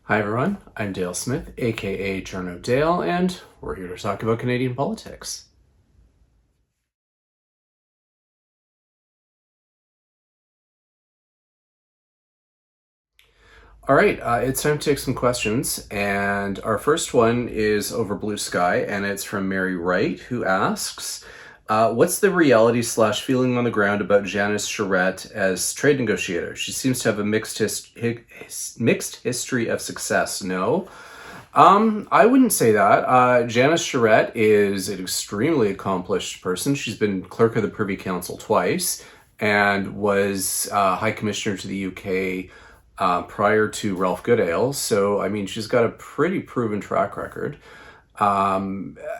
Hi everyone, I'm Dale Smith, aka Journo Dale, and we're here to talk about Canadian politics. All right, it's time to take some questions, and our first one is over Bluesky, and it's from Mary Wright, who asks, "What's the reality slash feeling on the ground about Janice Charette as trade negotiator? She seems to have a mixed history of success. No." I wouldn't say that. Janice Charette is an extremely accomplished person. She's been clerk of the Privy Council twice and was High Commissioner to the UK prior to Ralph Goodale. So, I mean, she's got a pretty proven track record.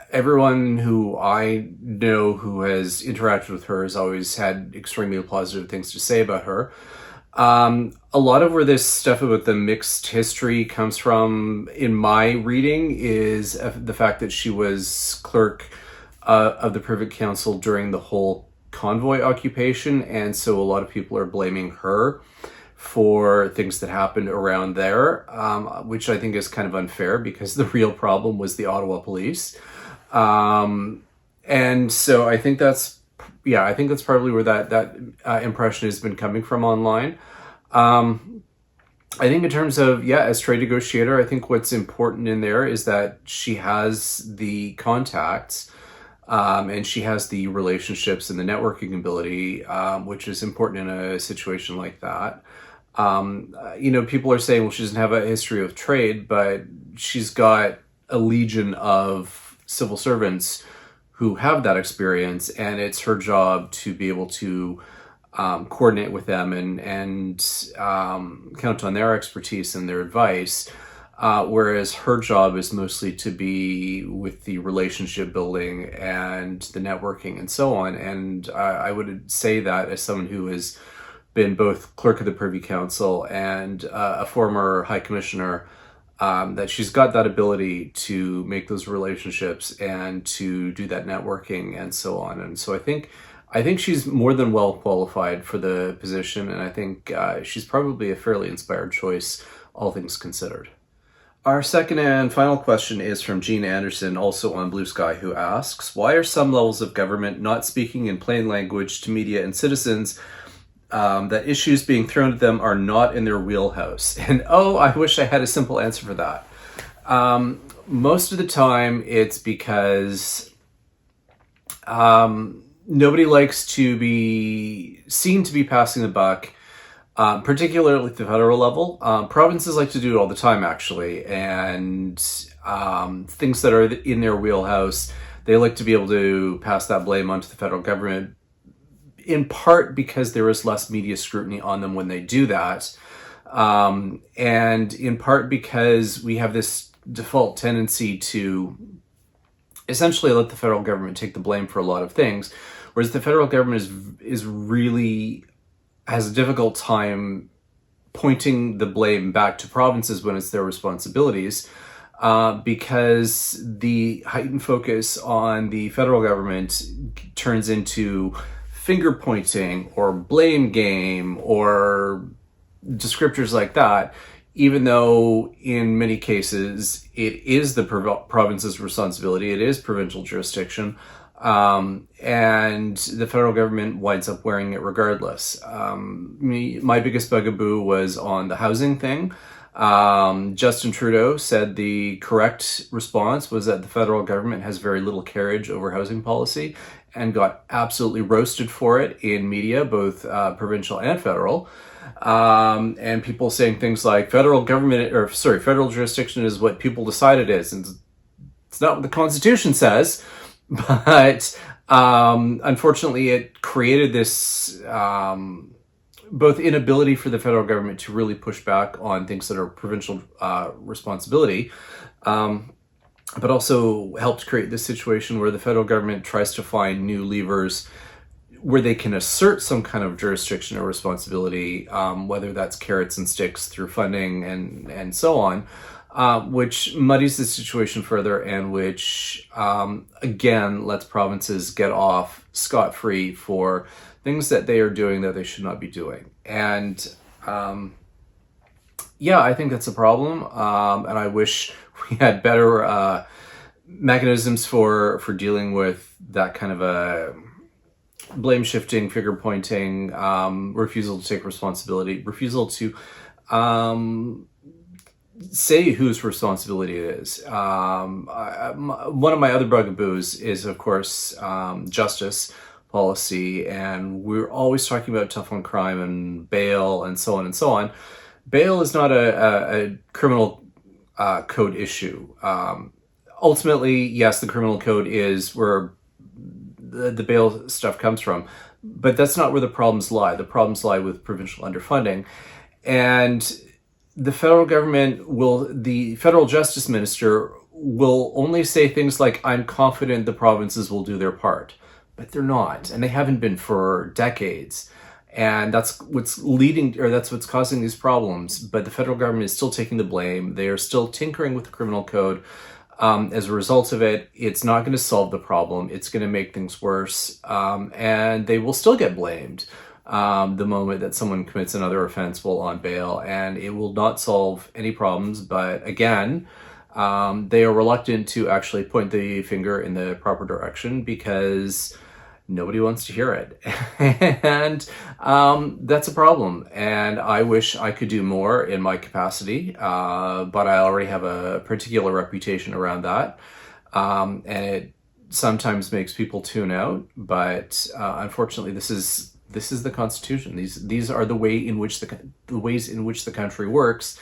Everyone who I know who has interacted with her has always had extremely positive things to say about her. A lot of where this stuff about the mixed history comes from, in my reading, is the fact that she was clerk of the Privy Council during the whole convoy occupation, and so a lot of people are blaming her for things that happened around there, which I think is kind of unfair because the real problem was the Ottawa police. And so I think I think that's probably where that impression has been coming from online. I think in terms of, as trade negotiator, I think what's important in there is that she has the contacts, and she has the relationships and the networking ability, which is important in a situation like that. People are saying, well, she doesn't have a history of trade, but she's got a legion of civil servants who have that experience, and it's her job to be able to coordinate with them and count on their expertise and their advice, whereas her job is mostly to be with the relationship building and the networking and so on. And I would say that as someone who has been both clerk of the Privy Council and a former High Commissioner, that she's got that ability to make those relationships and to do that networking and so on. And so I think she's more than well qualified for the position, and I think she's probably a fairly inspired choice, all things considered. Our second and final question is from Jean Anderson, also on Bluesky, who asks, "Why are some levels of government not speaking in plain language to media and citizens that issues being thrown at them are not in their wheelhouse?" And I wish I had a simple answer for that. Most of the time, it's because nobody likes to be seen to be passing the buck, particularly at the federal level. Provinces like to do it all the time, actually, and things that are in their wheelhouse, they like to be able to pass that blame onto the federal government, in part because there is less media scrutiny on them when they do that, and in part because we have this default tendency to essentially let the federal government take the blame for a lot of things, whereas the federal government is really has a difficult time pointing the blame back to provinces when it's their responsibilities, because the heightened focus on the federal government turns into finger pointing or blame game or descriptors like that, even though in many cases it is the province's responsibility, it is provincial jurisdiction, and the federal government winds up wearing it regardless. My biggest bugaboo was on the housing thing. Justin Trudeau said the correct response was that the federal government has very little carriage over housing policy, and got absolutely roasted for it in media, both provincial and federal. And people saying things like federal jurisdiction is what people decide it is, and it's not what the Constitution says. But unfortunately, it created this both inability for the federal government to really push back on things that are provincial responsibility, but also helped create this situation where the federal government tries to find new levers where they can assert some kind of jurisdiction or responsibility, whether that's carrots and sticks through funding and so on, which muddies the situation further and which, again, lets provinces get off scot-free for things that they are doing that they should not be doing. And Yeah, I think that's a problem, and I wish we had better mechanisms for dealing with that kind of a blame shifting, finger pointing, refusal to take responsibility, refusal to um, say whose responsibility it is. One of my other bugaboos is, of course, justice policy, and we're always talking about tough on crime and bail and so on and so on. Bail is not a criminal code issue. Ultimately, yes, the criminal code is where the bail stuff comes from, but that's not where the problems lie. The problems lie with provincial underfunding, and the federal justice minister will only say things like, I'm confident the provinces will do their part, but they're not, and they haven't been for decades. And that's what's that's what's causing these problems. But the federal government is still taking the blame. They are still tinkering with the criminal code. As a result of it, it's not going to solve the problem. It's going to make things worse. And they will still get blamed the moment that someone commits another offense while on bail. And it will not solve any problems. But again, they are reluctant to actually point the finger in the proper direction because nobody wants to hear it. And that's a problem. And I wish I could do more in my capacity, but I already have a particular reputation around that. And it sometimes makes people tune out. But unfortunately, this is the Constitution. These are the ways in which the country works.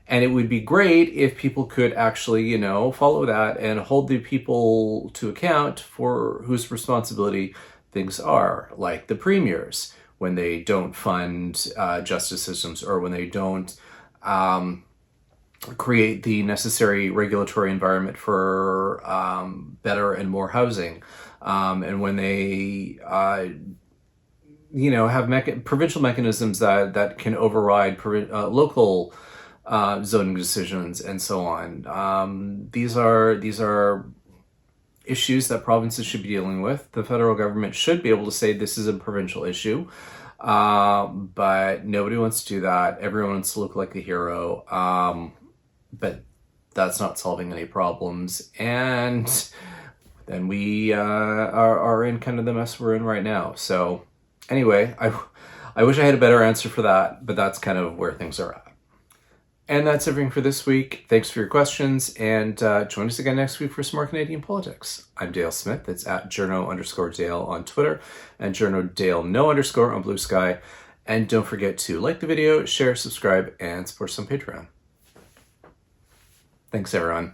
And it would be great if people could actually, follow that and hold the people to account for whose responsibility things are, like the premiers, when they don't fund justice systems, or when they don't create the necessary regulatory environment for better and more housing, and when they have provincial mechanisms that can override local zoning decisions and so on. These are issues that provinces should be dealing with. The federal government should be able to say this is a provincial issue, but nobody wants to do that. Everyone wants to look like a hero, but that's not solving any problems. And then we are in kind of the mess we're in right now. So anyway, I wish I had a better answer for that, but that's kind of where things are at. And that's everything for this week. Thanks for your questions, and join us again next week for some more Canadian politics. I'm Dale Smith. It's at Journo_Dale on Twitter, and JournoDale_no_ on Bluesky. And don't forget to like the video, share, subscribe, and support us on Patreon. Thanks, everyone.